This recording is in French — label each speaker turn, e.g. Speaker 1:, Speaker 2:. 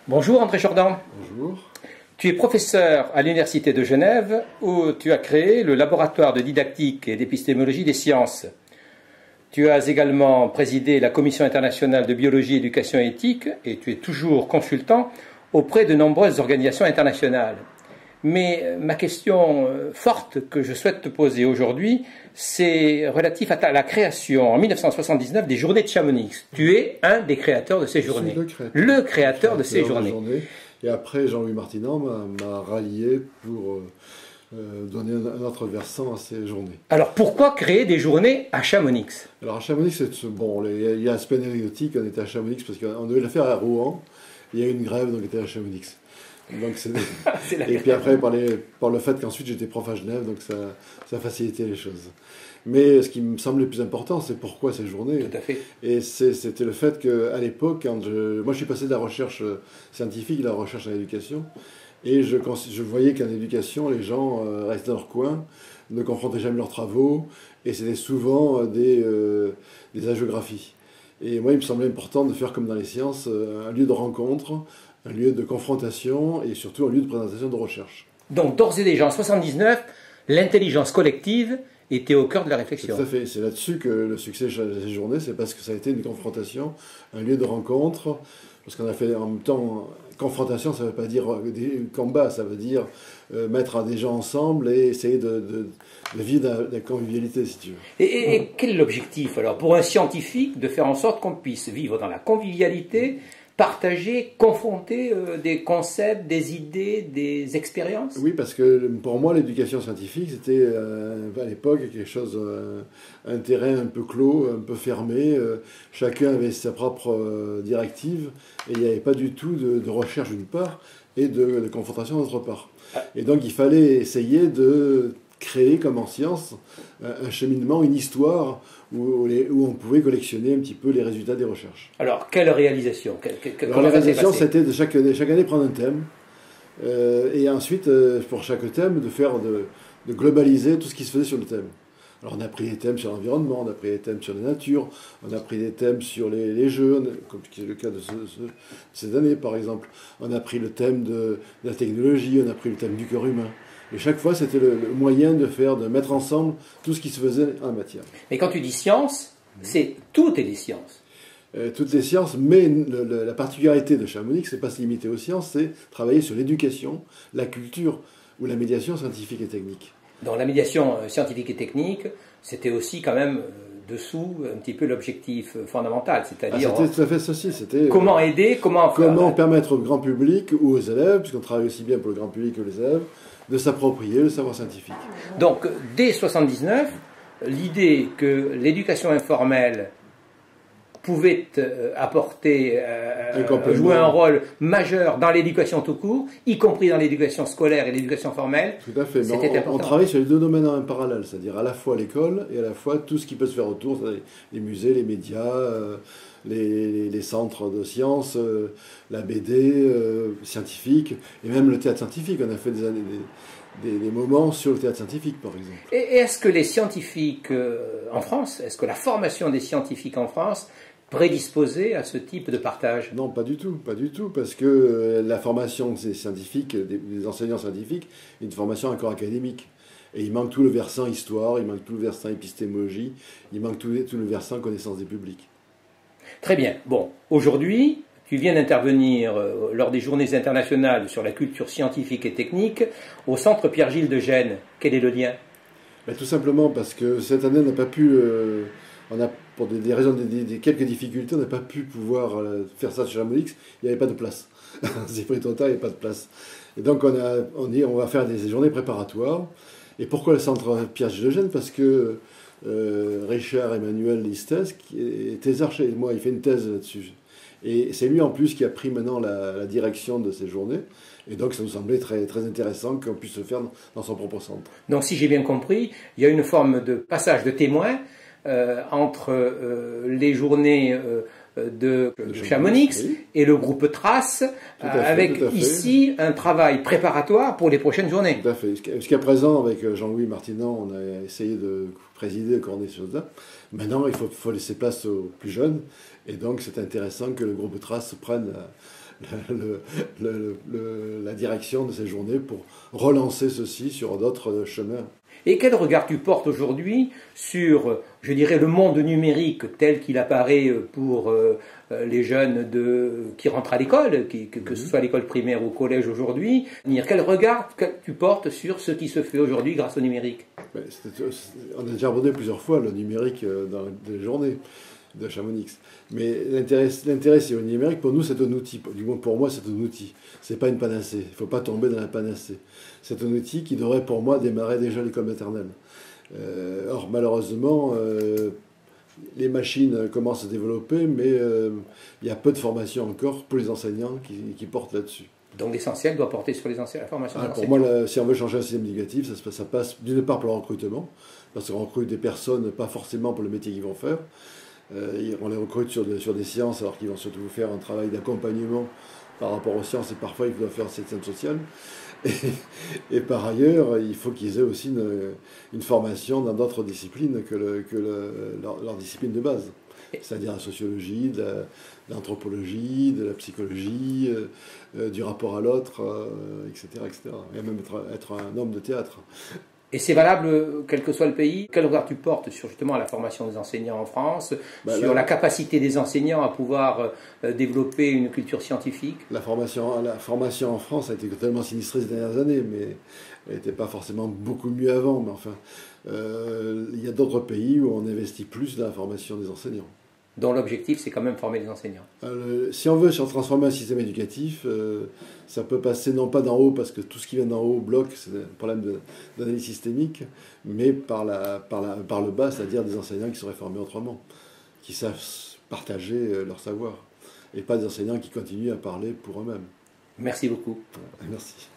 Speaker 1: Bonjour André Jourdan.
Speaker 2: Bonjour.
Speaker 1: Tu es professeur à l'Université de Genève où tu as créé le laboratoire de didactique et d'épistémologie des sciences. Tu as également présidé la Commission internationale de biologie, éducation et éthique et tu es toujours consultant auprès de nombreuses organisations internationales. Mais ma question forte que je souhaite te poser aujourd'hui, c'est relatif à la création en 1979 des Journées de Chamonix. Tu es un des créateurs de ces journées. Le créateur de ces journées.
Speaker 2: Et après, Jean-Louis Martinan m'a rallié pour donner un autre versant à ces journées.
Speaker 1: Alors pourquoi créer des journées à Chamonix?
Speaker 2: Alors à Chamonix, bon, il y a un aspect anecdotique. On était à Chamonix parce qu'on devait le faire à Rouen. Il y a eu une grève, donc on était à Chamonix. Donc et puis après, par le fait qu'ensuite j'étais prof à Genève, donc ça a facilité les choses. Mais ce qui me semble le plus important, c'est pourquoi ces journées.
Speaker 1: Tout à fait.
Speaker 2: Et c'était le fait qu'à l'époque, moi je suis passé de la recherche scientifique à la recherche en éducation, et je voyais qu'en éducation, les gens restaient dans leur coin, ne confrontaient jamais leurs travaux, et c'était souvent des hagiographies. Et moi, il me semblait important de faire comme dans les sciences, un lieu de rencontre, un lieu de confrontation et surtout un lieu de présentation de recherche.
Speaker 1: Donc d'ores et déjà en 1979, l'intelligence collective était au cœur de la réflexion.
Speaker 2: Tout à fait. C'est là-dessus que le succès de ces journées, c'est parce que ça a été une confrontation, un lieu de rencontre. Parce qu'on a fait en même temps, confrontation, ça ne veut pas dire des combats, ça veut dire mettre des gens ensemble et essayer de vivre la convivialité, si tu veux.
Speaker 1: Et quel est l'objectif alors pour un scientifique de faire en sorte qu'on puisse vivre dans la convivialité, partager, confronter des concepts, des idées, des expériences?
Speaker 2: Oui, parce que pour moi, l'éducation scientifique, c'était à l'époque quelque chose, un terrain un peu clos, un peu fermé. Chacun avait sa propre directive et il n'y avait pas du tout de recherche d'une part et de confrontation d'autre part. Et donc il fallait essayer de créer, comme en science, un cheminement, une histoire où on pouvait collectionner un petit peu les résultats des recherches.
Speaker 1: Alors, quelle réalisation?
Speaker 2: La réalisation, c'était de chaque année prendre un thème, et ensuite, pour chaque thème, de globaliser tout ce qui se faisait sur le thème. Alors on a pris des thèmes sur l'environnement, on a pris des thèmes sur la nature, on a pris des thèmes sur les jeux, comme c'est le cas de ces années par exemple. On a pris le thème de la technologie, on a pris le thème du corps humain. Et chaque fois, c'était le moyen de mettre ensemble tout ce qui se faisait en matière.
Speaker 1: Mais quand tu dis science, c'est toutes les sciences.
Speaker 2: Toutes les sciences, mais la particularité de Chamonix, c'est pas se limiter aux sciences, c'est travailler sur l'éducation, la culture ou la médiation scientifique et technique.
Speaker 1: Dans la médiation scientifique et technique, c'était aussi quand même dessous un petit peu l'objectif fondamental, c'est-à-dire
Speaker 2: c'était tout à fait ceci, c'était
Speaker 1: comment aider, comment
Speaker 2: permettre au grand public ou aux élèves, puisqu'on travaille aussi bien pour le grand public que les élèves, de s'approprier le savoir scientifique.
Speaker 1: Donc, dès 1979, l'idée que l'éducation informelle pouvait apporter, jouer un rôle majeur dans l'éducation tout court, y compris dans l'éducation scolaire et l'éducation formelle.
Speaker 2: Tout à fait.
Speaker 1: C'était important.
Speaker 2: On travaille sur les deux domaines en parallèle, c'est-à-dire à la fois l'école et à la fois tout ce qui peut se faire autour, les musées, les médias, les centres de sciences, la BD scientifique, et même le théâtre scientifique. On a fait des moments sur le théâtre scientifique, par exemple.
Speaker 1: Et est-ce que les scientifiques en France, est-ce que la formation des scientifiques en France prédisposée à ce type de partage?
Speaker 2: Non, pas du tout, parce que la formation des scientifiques, des enseignants scientifiques, est une formation encore académique. Et il manque tout le versant histoire, il manque tout le versant épistémologie, il manque tout le versant connaissance des publics.
Speaker 1: Très bien. Bon, aujourd'hui, tu viens d'intervenir lors des journées internationales sur la culture scientifique et technique au centre Pierre-Gilles de Gênes. Quel est le lien?
Speaker 2: Tout simplement parce que cette année, on n'a pas pu, pour des raisons, quelques difficultés, on n'a pas pu pouvoir faire ça sur Chamonix. Il n'y avait pas de place. C'est pris trop tard, il n'y avait pas de place. Et donc on dit on va faire des journées préparatoires. Et pourquoi le centre Pierre-Gilles de Gênes? Parce que Richard Emmanuel Listès, qui est thésard chez moi, il fait une thèse là-dessus. Et c'est lui en plus qui a pris maintenant la direction de ces journées. Et donc ça nous semblait très, très intéressant qu'on puisse le faire dans son propre centre.
Speaker 1: Donc si j'ai bien compris, il y a une forme de passage de témoin entre les journées de Chamonix et le groupe Trace, avec ici un travail préparatoire pour les prochaines journées.
Speaker 2: Tout à fait. Jusqu'à présent, avec Jean-Louis Martinan, on a essayé de présider, coordonner ces choses-là. Maintenant, il faut laisser place aux plus jeunes. Et donc, c'est intéressant que le groupe Trace prenne la direction de ces journées pour relancer ceci sur d'autres chemins.
Speaker 1: Et quel regard tu portes aujourd'hui sur, je dirais, le monde numérique tel qu'il apparaît pour les jeunes qui rentrent à l'école, que ce soit à l'école primaire ou au collège aujourd'hui? Quel regard tu portes sur ce qui se fait aujourd'hui grâce au numérique?
Speaker 2: On a déjà abordé plusieurs fois le numérique dans les journées de Chamonix. Mais l'intérêt, c'est au numérique. Pour nous, c'est un outil. Du moins, pour moi, c'est un outil. C'est pas une panacée. Il ne faut pas tomber dans la panacée. C'est un outil qui devrait, pour moi, démarrer déjà à l'école maternelle. Or, malheureusement, les machines commencent à se développer, mais il y a peu de formation encore pour les enseignants qui portent là-dessus.
Speaker 1: Donc l'essentiel doit porter sur la formation des enseignants.
Speaker 2: Pour moi, si on veut changer un système éducatif, ça passe d'une part pour le recrutement, parce qu'on recrute des personnes, pas forcément pour le métier qu'ils vont faire. On les recrute sur des sciences alors qu'ils vont surtout faire un travail d'accompagnement par rapport aux sciences et parfois ils doivent faire cette scène sociale. Et par ailleurs, il faut qu'ils aient aussi une formation dans d'autres disciplines que leur discipline de base. C'est-à-dire la sociologie, de l'anthropologie, de la psychologie, du rapport à l'autre, etc., etc. Et même être un homme de théâtre.
Speaker 1: Et c'est valable quel que soit le pays. Quel regard tu portes sur justement la formation des enseignants en France, sur la capacité des enseignants à pouvoir développer une culture scientifique?
Speaker 2: La formation en France a été totalement sinistrée ces dernières années, mais elle n'était pas forcément beaucoup mieux avant. Mais enfin, il y a d'autres pays où on investit plus dans la formation des enseignants.
Speaker 1: Dont l'objectif, c'est quand même former les enseignants.
Speaker 2: Si on veut transformer un système éducatif, ça peut passer non pas d'en haut, parce que tout ce qui vient d'en haut bloque, c'est un problème d'analyse systémique, mais par le bas, c'est-à-dire des enseignants qui seraient formés autrement, qui savent partager leur savoir, et pas des enseignants qui continuent à parler pour eux-mêmes.
Speaker 1: Merci beaucoup.
Speaker 2: Merci.